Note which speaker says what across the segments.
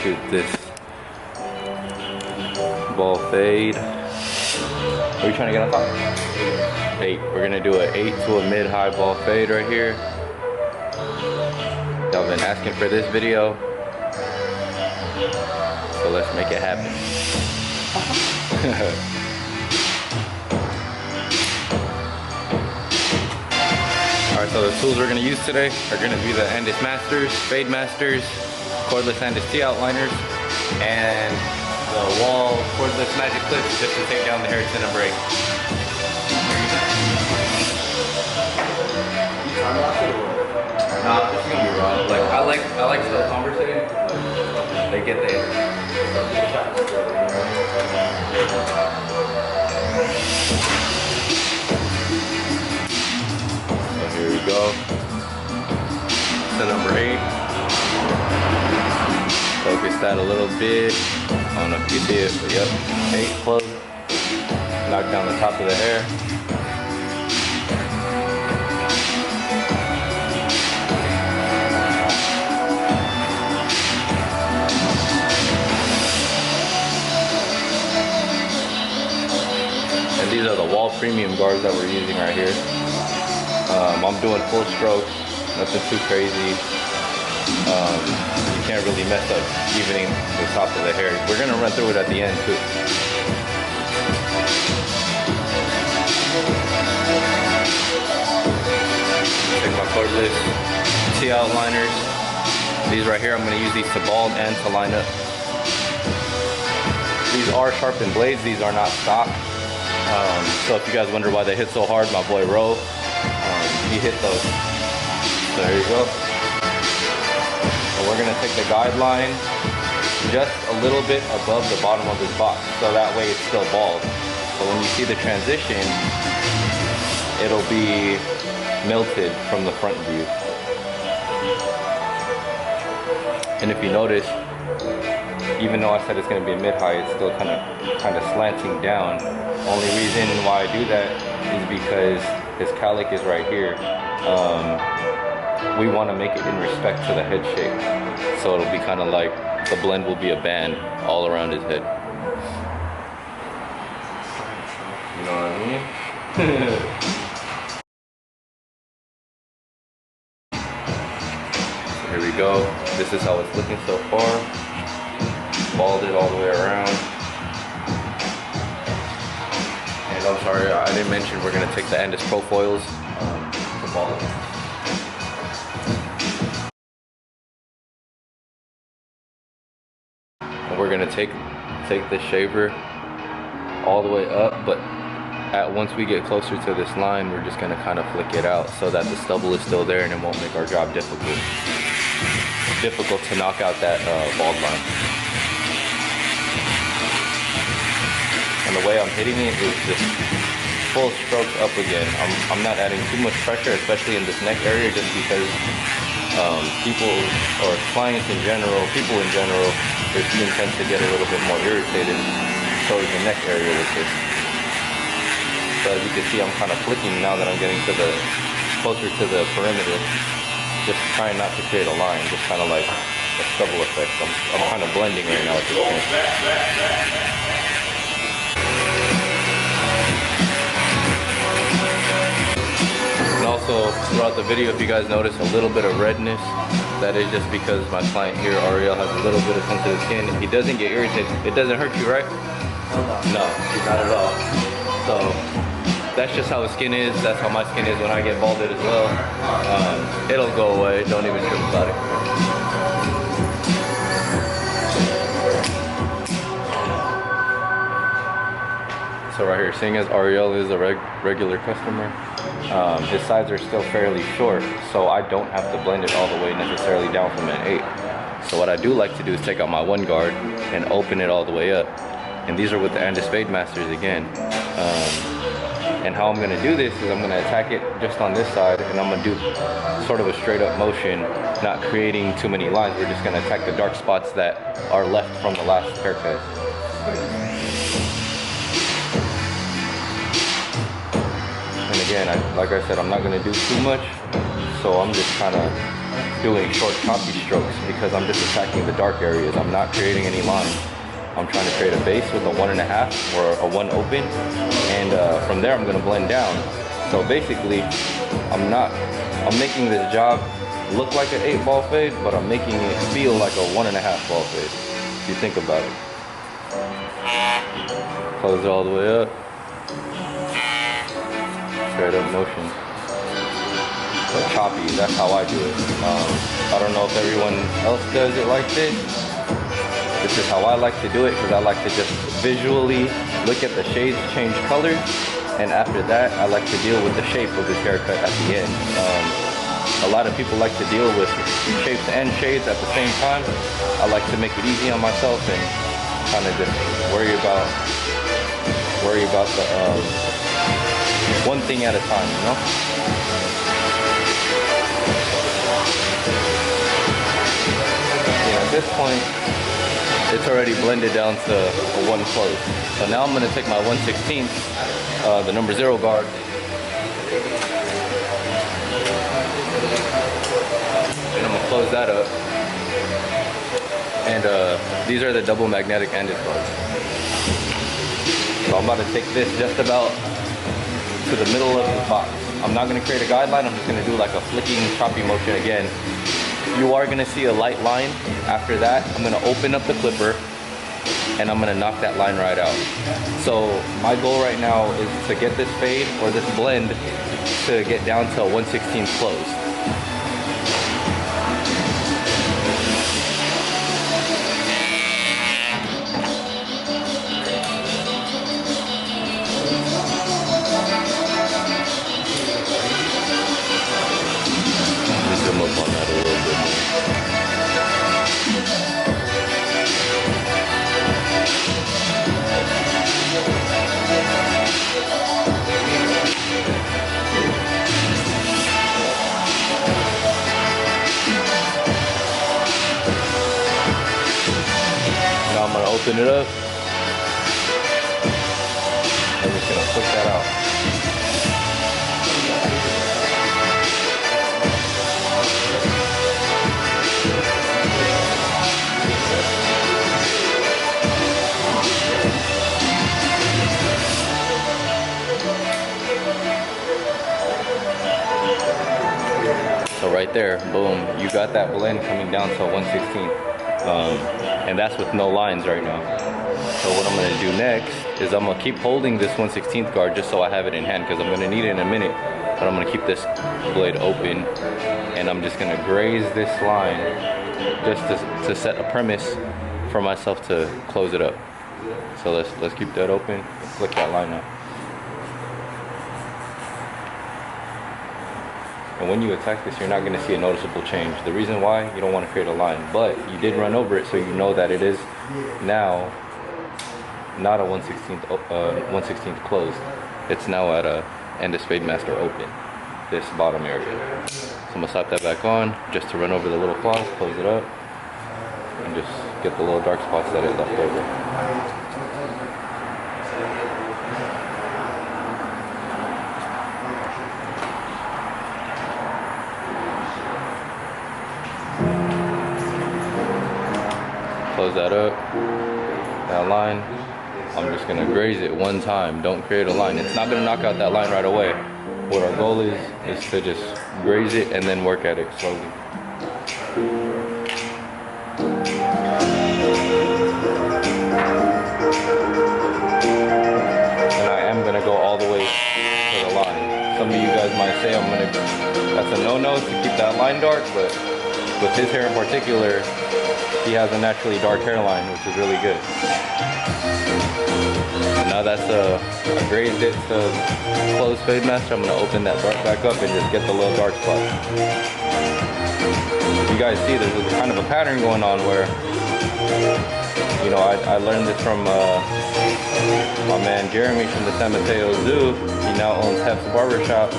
Speaker 1: shoot this ball fade. Are you trying to get on top? 8. We're gonna do an 8 to a mid-high ball fade right here. Y'all been asking for this video, so let's make it happen. Alright, so the tools we're gonna use today are gonna be the Andis Masters, Fade Masters, Cordless Andis T outliners, and the wall cordless magic clips just to take down the hair tin and break. Nah, this is gonna be raw. Like I like still conversating. They get there. So here we go. So number 8. Focus that a little bit. I don't know if you see it, but yep. 8 close. Knock down the top of the hair. And these are the wall premium guards that we're using right here. I'm doing full strokes, nothing too crazy. You can't really mess up evening the top of the hair. We're gonna run through it at the end too. Take my cordless T outliners. These right here, I'm gonna use these to bald and to line up. These are sharpened blades, these are not stock. So if you guys wonder why they hit so hard, my boy Ro, he hit those. So there you go. So we're gonna take the guideline just a little bit above the bottom of this box, so that way it's still bald. So when you see the transition, it'll be melted from the front view. And if you notice, even though I said it's gonna be mid-high, it's still kind of slanting down. Only reason why I do that is because this cowlick is right here. We want to make it in respect to the head shape, so it'll be kind of like the blend will be a band all around his head. You know what I mean? So here we go. This is how it's looking so far. Bald it all the way around. And I'm sorry, I didn't mention we're gonna take the Andis Pro foils to bald it. And we're gonna take the shaver all the way up, but once we get closer to this line, we're just gonna kind of flick it out so that the stubble is still there and it won't make our job difficult to knock out that bald line. And the way I'm hitting it is just full strokes up again. I'm not adding too much pressure, especially in this neck area, just because people or clients in general, people in general, their skin tends to get a little bit more irritated towards the neck area with this. So as you can see, I'm kind of flicking now that I'm getting to the closer to the perimeter, just trying not to create a line, just kind of like a stubble effect. I'm kind of blending right now at this point. And also, throughout the video, if you guys notice a little bit of redness, that is just because my client here, Ariel, has a little bit of sensitive skin. He doesn't get irritated. It doesn't hurt you, right? No, not at all. So, that's just how his skin is. That's how my skin is when I get balded as well. It'll go away. Don't even trip about it. So right here, seeing as Ariel is a regular customer, his sides are still fairly short, so I don't have to blend it all the way necessarily down from an 8. So what I do like to do is take out my one guard and open it all the way up. And these are with the Andis Fade Masters again. And how I'm going to do this is I'm going to attack it just on this side, and I'm going to do sort of a straight up motion, not creating too many lines. We're just going to attack the dark spots that are left from the last haircut. And again, like I said, I'm not going to do too much, so I'm just kind of doing short choppy strokes because I'm just attacking the dark areas. I'm not creating any lines. I'm trying to create a base with a 1.5 or a 1 open, and from there I'm going to blend down. So basically, I'm making this job look like an 8-ball fade, but I'm making it feel like a 1.5 ball fade, if you think about it. Close it all the way up. Straight up motion. But choppy, that's how I do it. I don't know if everyone else does it like this. This is how I like to do it because I like to just visually look at the shades change color, and after that I like to deal with the shape of this haircut at the end. A lot of people like to deal with shapes and shades at the same time. I like to make it easy on myself and kind of just worry about the one thing at a time, you know? Yeah, at this point, it's already blended down to a 1 close. So now I'm going to take my 1/16, the number 0 guard, and I'm going to close that up. And these are the double magnetic Andis guards. So I'm about to take this just about to the middle of the box. I'm not going to create a guideline, I'm just going to do like a flicking choppy motion again. You are going to see a light line. After that, I'm going to open up the clipper and I'm going to knock that line right out. So my goal right now is to get this fade or this blend to get down to a 1/16 close. Zoom up on that a little bit more. Now I'm going to open it up. I'm just going to flick that out. So right there, boom, you got that blend coming down to a 1/16. And that's with no lines right now. So what I'm gonna do next is I'm gonna keep holding this 1/16 guard just so I have it in hand, because I'm gonna need it in a minute, but I'm gonna keep this blade open and I'm just gonna graze this line just to set a premise for myself to close it up. So let's keep that open and flick that line out. And when you attack this, you're not going to see a noticeable change. The reason why, you don't want to create a line, but you did run over it, so you know that it is now not a 1/16th closed. It's now at a Andis Fade Master open, this bottom area. So I'm going to slap that back on just to run over the little flaws, close it up, and just get the little dark spots that it left over. Close that up, that line. I'm just gonna graze it one time. Don't create a line. It's not gonna knock out that line right away. What our goal is to just graze it and then work at it slowly. And I am gonna go all the way to the line. Some of you guys might say that's a no-no to keep that line dark, but with his hair in particular, he has a naturally dark hairline, which is really good. So now that's I grazed it to close Fade Master. I'm gonna open that dark back up and just get the little dark spot. You guys see there's kind of a pattern going on where, you know, I learned this from my man Jeremy from the San Mateo Zoo. He now owns Hef's Barbershop.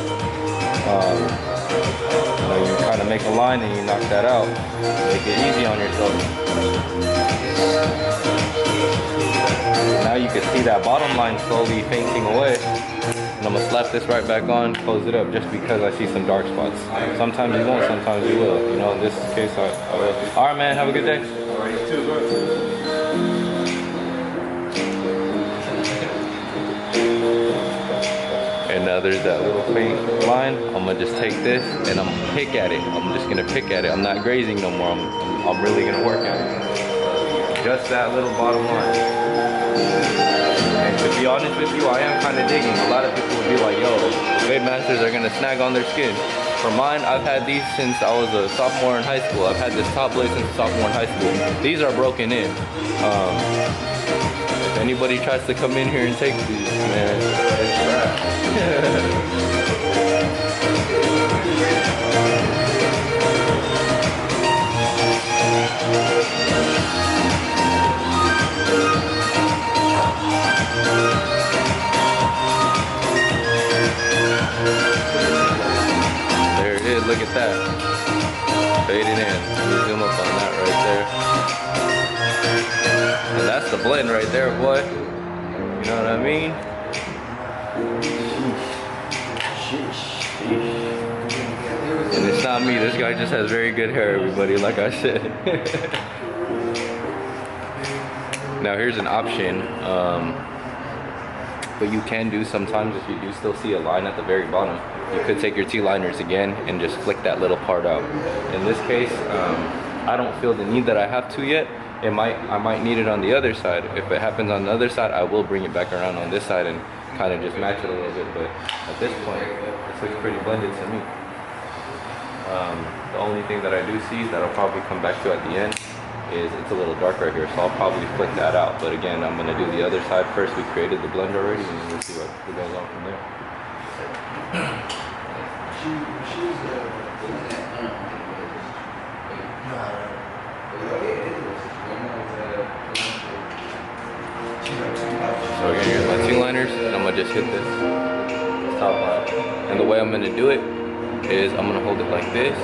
Speaker 1: You know, you kind of make a line and you knock that out. Make it easy on yourself. Now you can see that bottom line slowly fainting away. And I'm gonna slap this right back on, close it up, just because I see some dark spots. Sometimes you won't, sometimes you will. You know, in this case, I will. All right, man, have a good day.
Speaker 2: All right, you too, bro.
Speaker 1: And there's that little faint line. I'm gonna just take this and I'm gonna pick at it. I'm just gonna pick at it. I'm not grazing no more. I'm really gonna work at it. Just that little bottom line. And to be honest with you, I am kind of digging. A lot of people would be like, yo, Blade Masters are gonna snag on their skin. For mine, I've had these since I was a sophomore in high school. I've had this top blade since sophomore in high school. These are broken in. If anybody tries to come in here and take these, man, it's there it is, look at that. Fading in. Let me zoom up on that right there. And that's the blend right there, boy. You know what I mean? And it's not me, this guy just has very good hair, everybody, like I said. Now here's an option, but you can do sometimes if you do still see a line at the very bottom. You could take your T-liners again and just flick that little part out. In this case, I don't feel the need that I have to yet. I might need it on the other side. If it happens on the other side, I will bring it back around on this side and kind of just match it a little bit. But at this point, this looks pretty blended to me. The only thing that I do see that I'll probably come back to at the end is it's a little dark right here, so I'll probably flick that out. But again, I'm gonna do the other side first. We created the blend already, and we'll see what goes on from there. So again, here's my T-liners, and I'm gonna just hit this top line. And the way I'm gonna do it is I'm gonna hold it like this.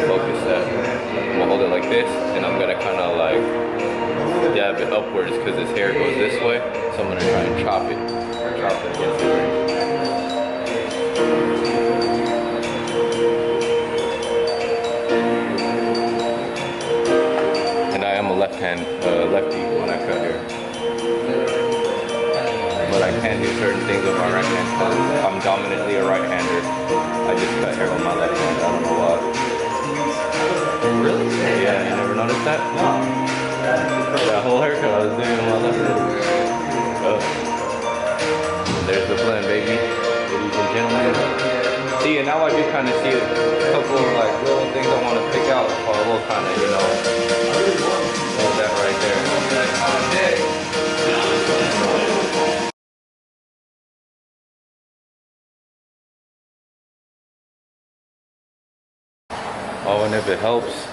Speaker 1: Focus that. I'm gonna hold it like this, and I'm gonna kind of like dab it upwards because his hair goes this way. So I'm gonna try and chop it against the grain. And I am a lefty when I cut hair. But I can do certain things with my right hand because I'm dominantly a right-hander. I just cut hair with my left hand. I don't know why. Really? Yeah, you never noticed that? No. That whole haircut I was doing with my left hand. There's the blend, baby. Ladies and gentlemen. See, and now I do kind of see a couple of like little things I want to pick out. So I will kind of, you know, hold that right there. Oh, and if it helps,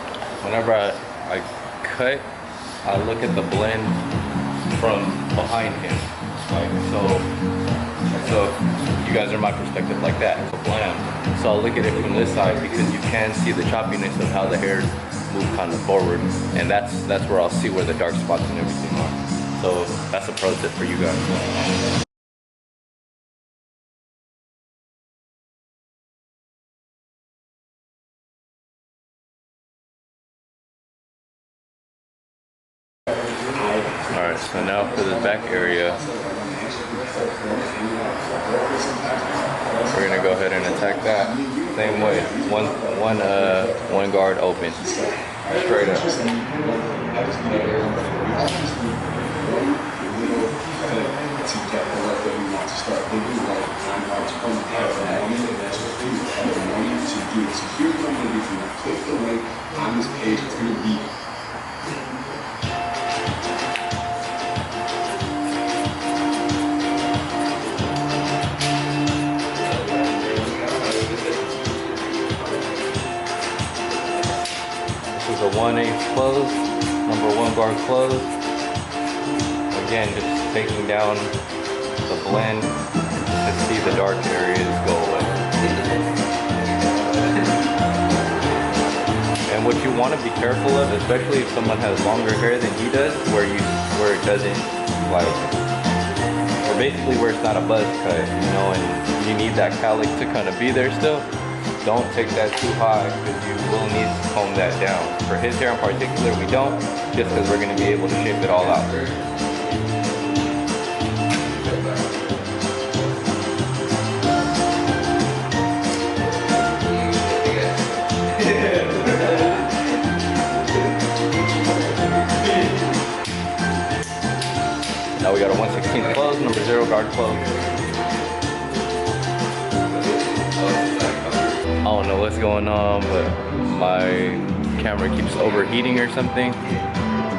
Speaker 1: whenever I cut, I look at the blend from behind him. Like so you guys are my perspective like that. So blam. So I'll look at it from this side because you can see the choppiness of how the hairs move kind of forward, and that's where I'll see where the dark spots and everything are. So that's a pro tip for you guys. Alright, so now for the back area, we're gonna go ahead and attack that same way. One guard open, straight up. This is a 1/8 close, number 1 guard close. Again, just taking down the blend to see the dark areas go away. And what you want to be careful of, especially if someone has longer hair than he does, where it doesn't like, basically where it's not a buzz cut, you know, and you need that cowlick to kind of be there still. Don't take that too high because you will need to comb that down. For his hair in particular, we don't, just because we're going to be able to shape it all out. Now we got a 1/16 close, number 0 guard close. I don't know what's going on, but my camera keeps overheating or something.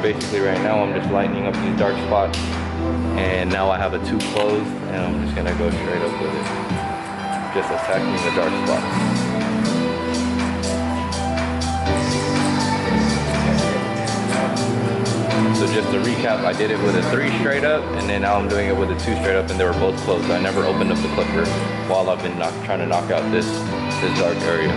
Speaker 1: Basically right now I'm just lightening up these dark spots, and now I have a 2 closed, and I'm just gonna go straight up with it. Just attacking the dark spots. So just to recap, I did it with a 3 straight up, and then now I'm doing it with a 2 straight up, and they were both closed. I never opened up the clipper while I've been trying to knock out this dark area.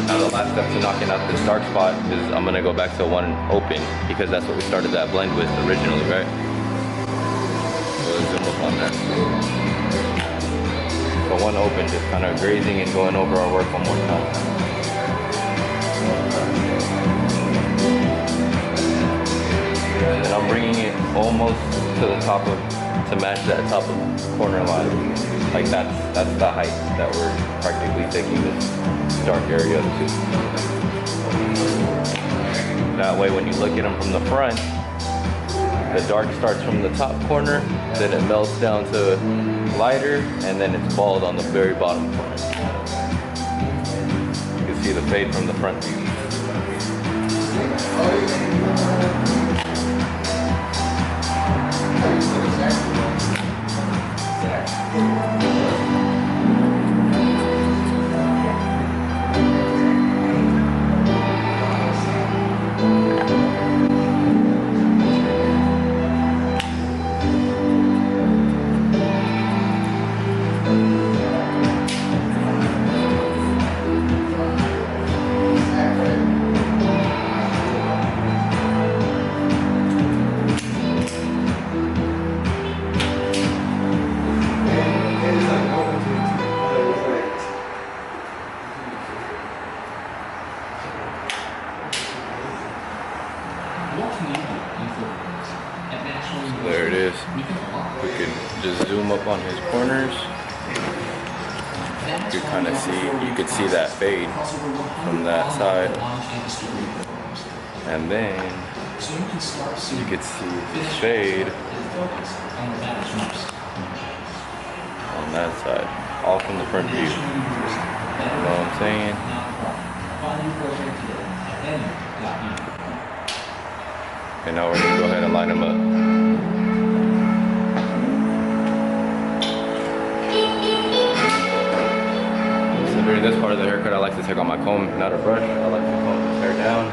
Speaker 1: Now the last step to knocking out this dark spot is I'm gonna go back to 1 open, because that's what we started that blend with originally, right? So let's zoom up on that. So 1 open, just kind of grazing and going over our work one more time. And I'm bringing it almost to the top of, to match that top of corner line. Like that's the height that we're practically taking this dark area to. That way when you look at them from the front, the dark starts from the top corner, then it melts down to lighter, and then it's bald on the very bottom corner. You can see the fade from the front view. There it is. We can just zoom up on his corners. You kind of see, you could see that fade from that side, and then you could see the fade on that side, all from the front view. You know what I'm saying? And now we're gonna go ahead and line them up. So during this part of the haircut, I like to take on my comb, not a brush. I like to comb this hair down.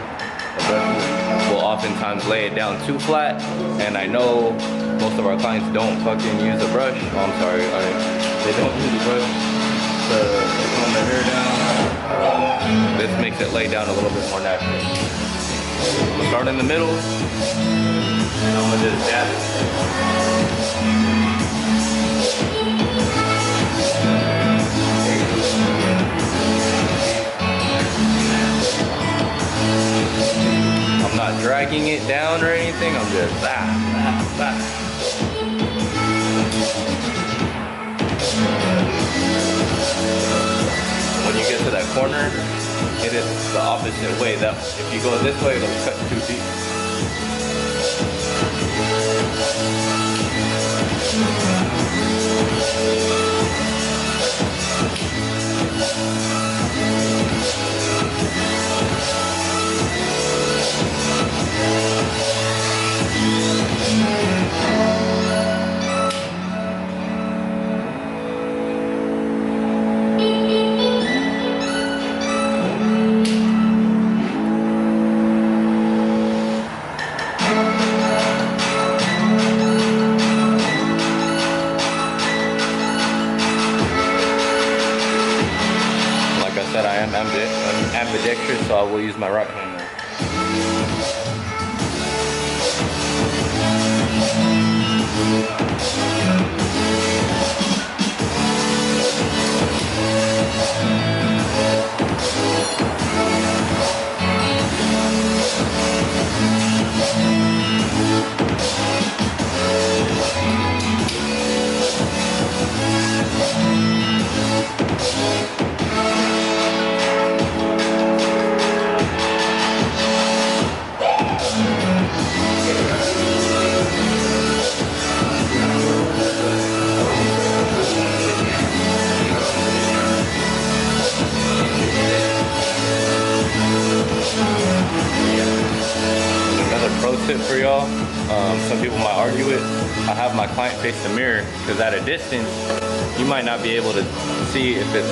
Speaker 1: The brush will oftentimes lay it down too flat, and I know most of our clients don't fucking use a brush. Oh, I'm sorry, they don't use a brush to comb their hair down. This makes it lay down a little bit more naturally. I'm gonna start in the middle, and I'm gonna just dab it. I'm not dragging it down or anything, I'm just When you get to that corner, it is the opposite way. That if you go this way, it'll cut too deep. I am ambidextrous, so I will use my right hand now. Pro tip for y'all, some people might argue it. I have my client face the mirror because at a distance you might not be able to see if it's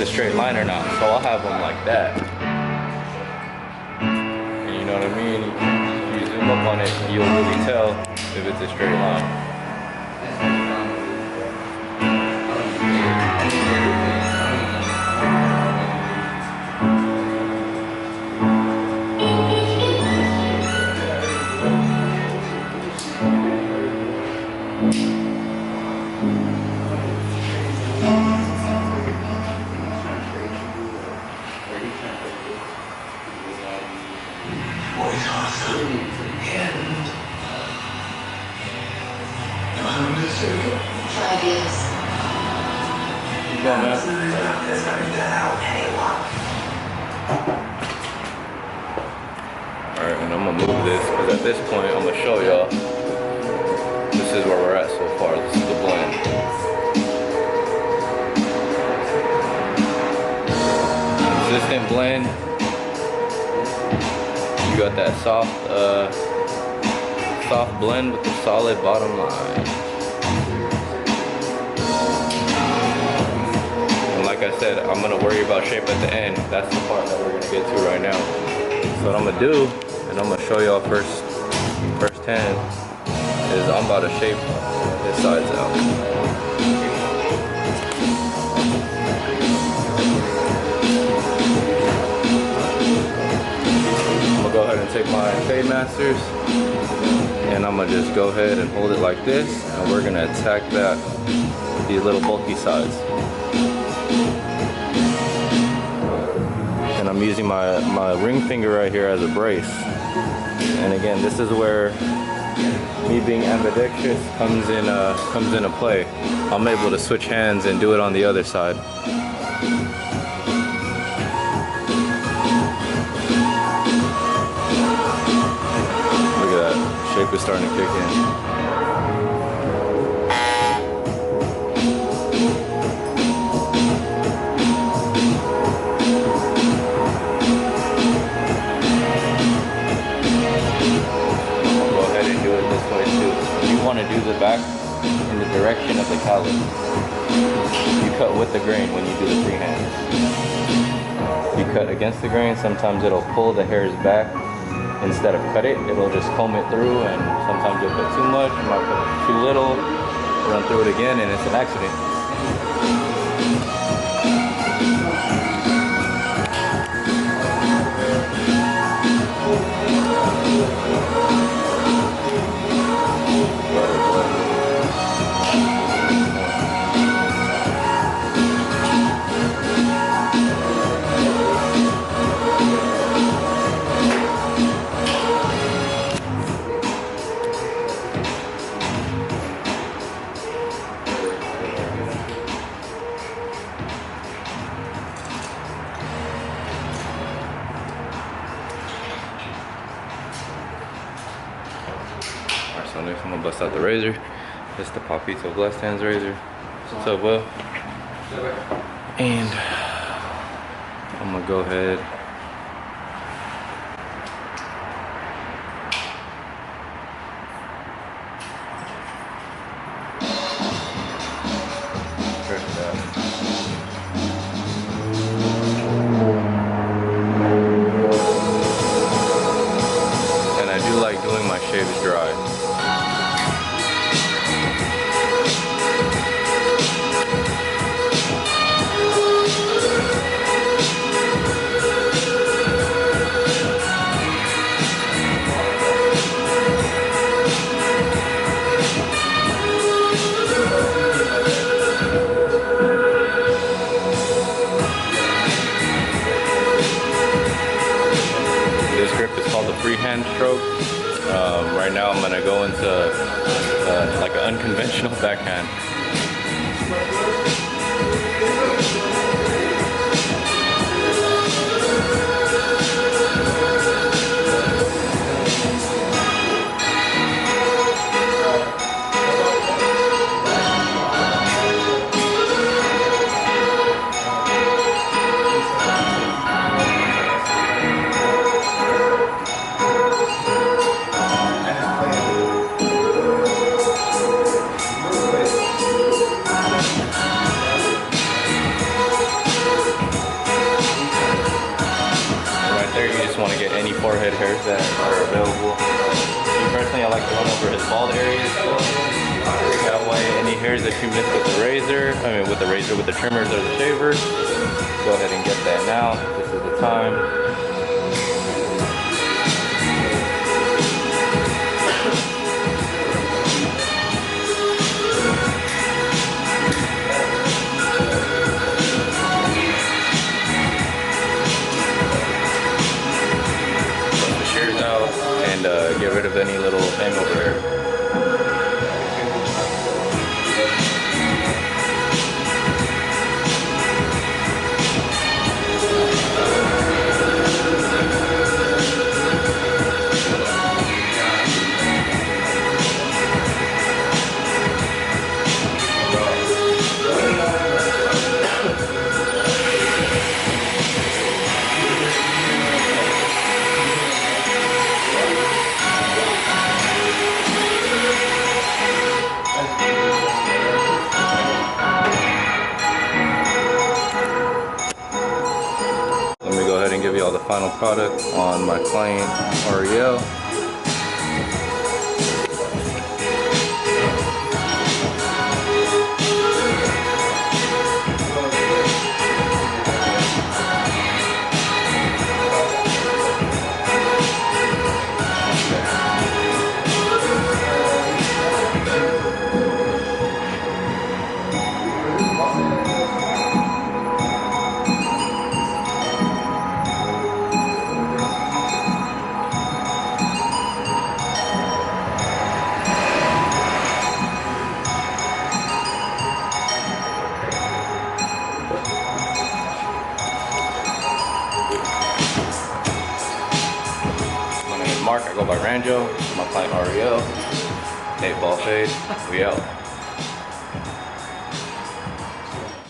Speaker 1: a straight line or not. So I'll have them like that. And you know what I mean? If you zoom up on it, you'll really tell if it's a straight line. Alright, and I'm gonna move this because at this point I'm gonna show y'all. This is where we're at so far. This is the blend. Consistent blend. You got that soft blend with the solid bottom line. Like I said, I'm gonna worry about shape at the end. That's the part that we're gonna get to right now. So what I'm gonna do, and I'm gonna show y'all firsthand, is I'm about to shape his sides out. I'm gonna go ahead and take my Fade Masters, and I'm gonna just go ahead and hold it like this, and we're gonna attack these little bulky sides. And I'm using my ring finger right here as a brace. And again, this is where me being ambidextrous comes into play. I'm able to switch hands and do it on the other side. Look at that, shape is starting to kick in. Want to do the back in the direction of the callus. You cut with the grain when you do the freehand. You cut against the grain, sometimes it'll pull the hairs back. Instead of cut it, it'll just comb it through, and sometimes you'll put too much, you might put too little, run through it again, and it's an accident. So next I'm gonna bust out the razor. It's the Papito Blessed Hands razor. What's up, Will? And I'm gonna go ahead. And I do like doing my shaves dry. freehand stroke. Right now I'm gonna go into like an unconventional backhand. Want to get any forehead hairs that are available. Me personally, I like to run over his bald areas. That way, any hairs that you missed with the razor, with the trimmers or the shavers, go ahead and get that now. This is the time. And get rid of any little hangover hair. Give you all the final product on my client Ariel. Mark, I go by Ranjo, my client Ariel, 8 ball fade, we out.